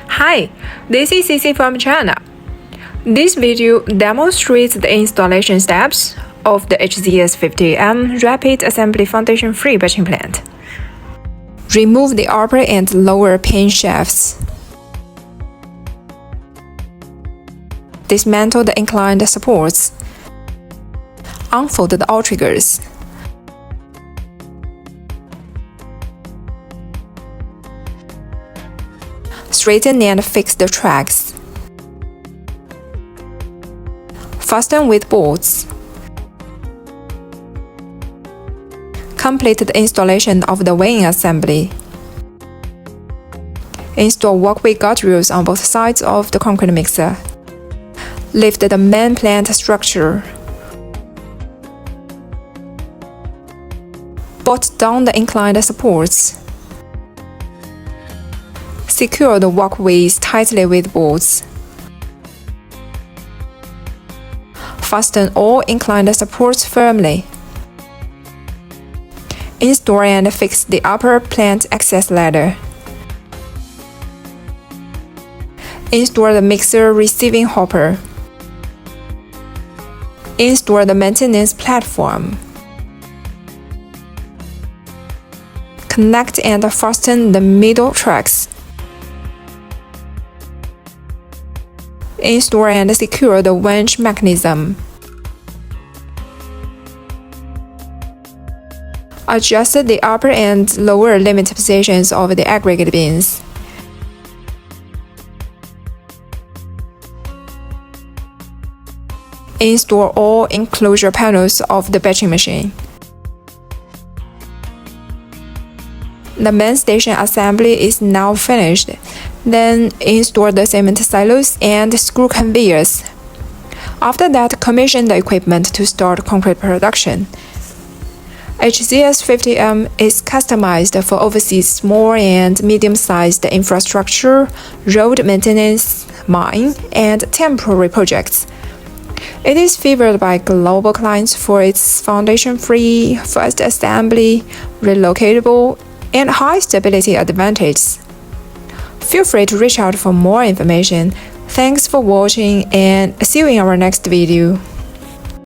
Hi, this is Cici from China. This video demonstrates the installation steps of the HZS50M Rapid Assembly Foundation-Free batching plant. Remove the upper and lower pin shafts. Dismantle the inclined supports. Unfold the outriggers. Straighten and fix the tracks. Fasten with bolts. Complete the installation of the weighing assembly. Install walkway guardrails on both sides of the concrete mixer. Lift the main plant structure. Bolt down the inclined supports. Secure the walkways tightly with bolts. Fasten all inclined supports firmly. Install and fix the upper plant access ladder. Install the mixer receiving hopper. Install the maintenance platform. Connect and fasten the middle tracks. Install and secure the winch mechanism. Adjust the upper and lower limit positions of the aggregate bins. Install all enclosure panels of the batching machine. The main station assembly is now finished. Then install the cement silos and screw conveyors. After that, commission the equipment to start concrete production. HZS50M is customized for overseas small and medium-sized infrastructure, road maintenance, mine, and temporary projects. It is favored by global clients for its foundation-free, fast assembly, relocatable, and high stability advantages. Feel free to reach out for more information. Thanks for watching and see you in our next video.